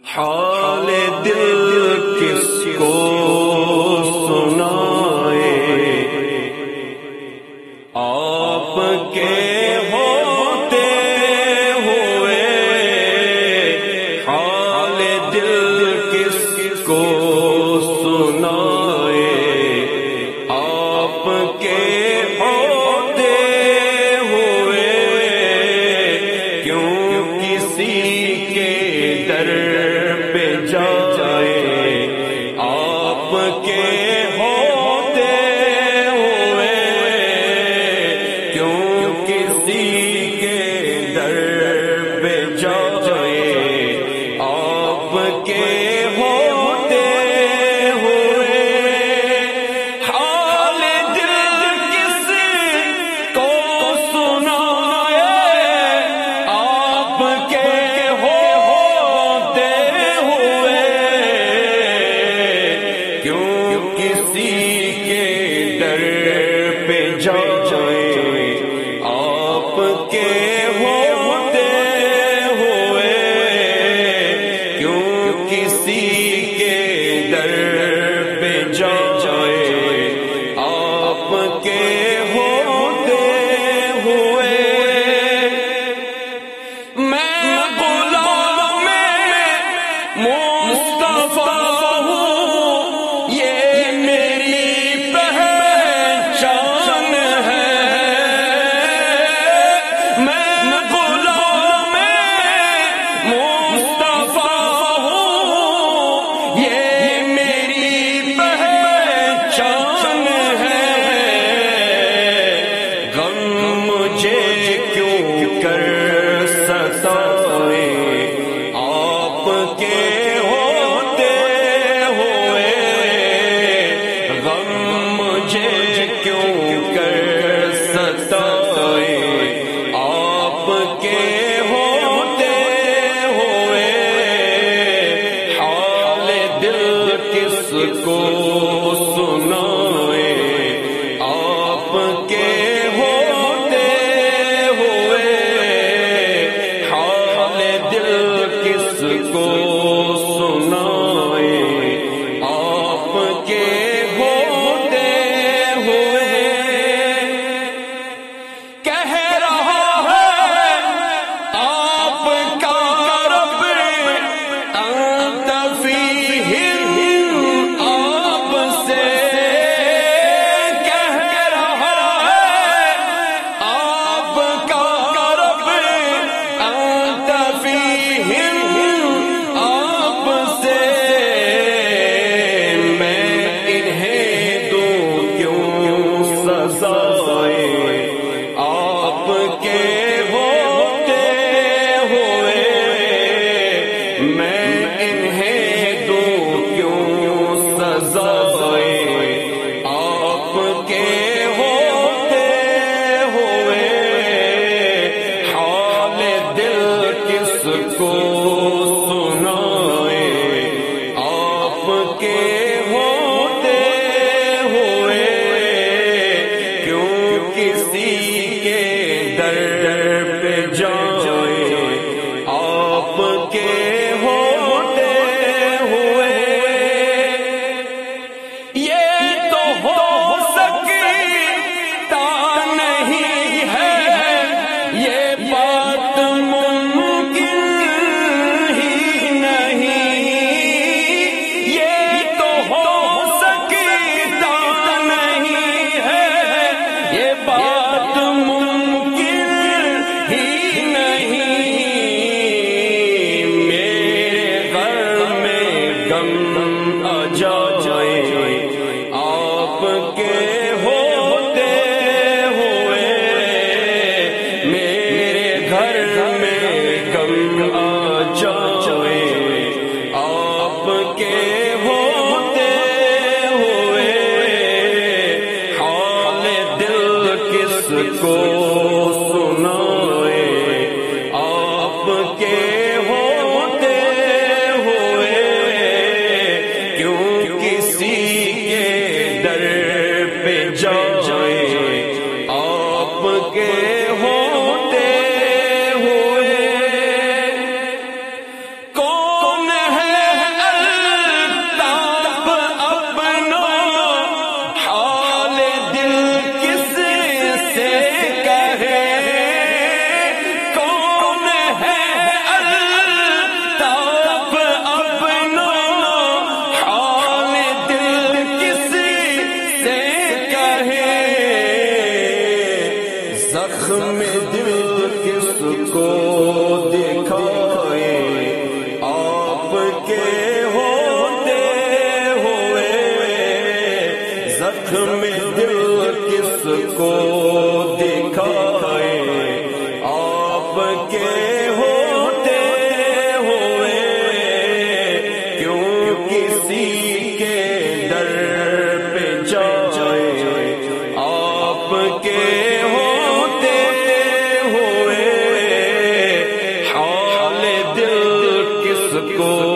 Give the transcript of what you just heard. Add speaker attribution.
Speaker 1: حال دل کس کو سنائے، آپ کے ہوتے ہوئے حال دل کس کو سنائے، آپ کے ہوتے ہوئے کیوں کسی کے در پہ جائے، آپ کے ہوتے ہوئے کیوں کسی کے در پہ جائے، آپ کے ہوتے ہوئے حال دل کس کو سنائے، آپ کے ہوتے ہوئے کیوں کسی کے در پہ جائے، آپ کے ہوتے ہوئے کیوں کسی کے در پہ جائے، آپ کے ہوتے ہوئے میں غلام مصطفیٰ ہوں، یہ میری پہچان ہے، میں غلام مصطفیٰ ہوں، یہ میری پہچان ہے، غم مجھے کیوں کر ستائے، آپ کے ہوتے ہوئے غم مجھے کیوں کر ستائے، آپ کے ہوتے ہوئے حال دل کس کو سنائے، آپ کے ہوتے ہوئے حال دل کس کو سنائے، آپ کے ہوتے ہوئے کہہ رہا ہے آپ کا رب انت فیہم، آپ سے کہہ رہا ہے آپ کا رب انت فیہم، آپ سے میں انہیں دوں کیوں سزائے، آپ کے ہوتے ہوئے میں انہیں دوں کیوں سزائے، آپ کے ہوتے ہوئے حال دل کس کو سنائے، آپ کے ہوتے ہوئے کیوں کسی کے در پہ جائے، آپ کے ہوتے ہوئے یہ تو ہو سکتا نہیں ہے، یہ بات ممکن ہی نہیں، یہ تو ہو سکتا نہیں ہے، یہ بات ممکن ہی نہیں، میرے گھر میں غم آ جائے، آپ کے ہوتے ہوئے میرے گھر میں غم آ جائے، آپ کے ہوتے ہوئے حال دل کس کو سنائے، آپ کے ہوتے ہوئے کو